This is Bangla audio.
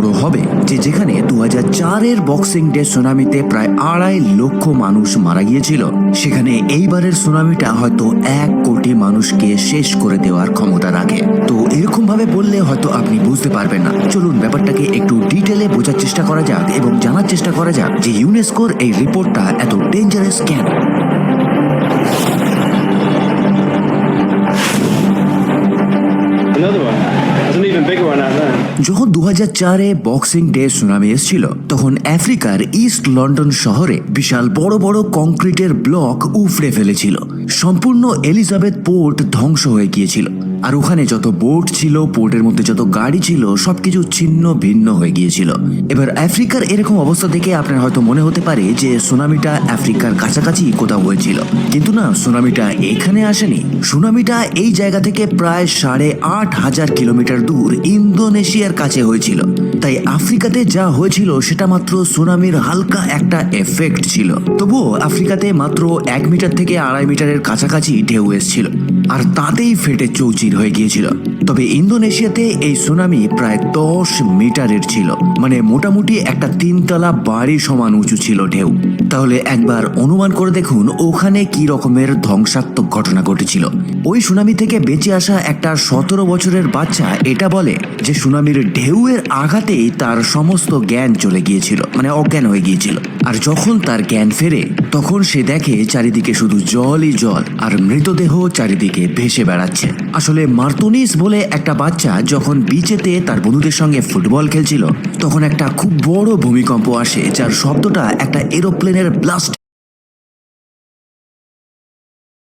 বড় হবে যে যেখানে 2004-এর বক্সিং ডে সুনামিতে প্রায় 2.5 লক্ষ মানুষ মারা গিয়েছিল, সেখানে এইবারের সুনামিটা হয়তো 1 কোটি মানুষকে শেষ করে দেওয়ার ক্ষমতা রাখে। তো এরকম ভাবে বললে হয়তো আপনি বুঝতে পারবেন না। চলুন ব্যাপারটাকে একটু ডিটেলে বোঝার চেষ্টা করা যাক এবং জানার চেষ্টা করা যাক যে ইউনেস্কোর এই রিপোর্টটা এত ডেঞ্জারাস কেন। Another one. There's an even bigger one out there. যখন 2004-এ বক্সিং ডে সুনামি এসেছিল, তখন আফ্রিকার ইস্ট লন্ডন শহরে বিশাল বড় বড় কংক্রিটের ব্লক উফড়ে ফেলেছিল। সম্পূর্ণ এলিজাবেথ পোর্ট ধ্বংস হয়ে গিয়েছিল, আর ওখানে যত বোট ছিল, পোর্টের মধ্যে যত গাড়ি ছিল, সবকিছু ছিন্ন ভিন্ন হয়ে গিয়েছিল। এবার আফ্রিকার এরকম অবস্থা দেখে আপনার হয়তো মনে হতে পারে যে সুনামিটা আফ্রিকার কাছাকাছি কোথাও হয়েছিল, কিন্তু না, সুনামিটা এখানে আসেনি। সুনামিটা এই জায়গা থেকে প্রায় 8,500 কিলোমিটার দূর ইন্দোনেশিয়ার কাছে হয়েছিল। তাই আফ্রিকাতে যা হয়েছিল সেটা মাত্র সুনামির হালকা একটা এফেক্ট ছিল। তবুও আফ্রিকাতে মাত্র 1 মিটার থেকে 2.5 মিটারের কাছাকাছি ঢেউ এসেছিল, আর তাতেই ফেটে চৌচির হয়ে গিয়েছিল। তবে ইন্দোনেশিয়াতে এই সুনামি প্রায় 10 মিটারের ছিল, মানে মোটামুটি একটা 3তলা বাড়ি সমান উঁচু ছিল ঢেউ। তাহলে একবার অনুমান করে দেখুন ওখানে কি রকমের ধ্বংসাত্মক ঘটনা ঘটেছিল। ওই সুনামি থেকে বেঁচে আসা একটা 17 বছরের বাচ্চা এটা বলে যে সুনামির ঢেউয়ের আঘাতেই তার সমস্ত জ্ঞান চলে গিয়েছিল, মানে অজ্ঞান হয়ে গিয়েছিল। আর যখন তার জ্ঞান ফেরে তখন সে দেখে চারিদিকে শুধু জলই জল, আর মৃতদেহ চারিদিকে ভেসে বেড়াচ্ছে। আসলে মার্তনিস বলে একটা বাচ্চা যখন বিচেতে তার বন্ধুদের সঙ্গে ফুটবল খেলছিল, তখন একটা খুব বড় ভূমিকম্প আসে, যার শব্দটা একটা এরোপ্লেনের ব্লাস্ট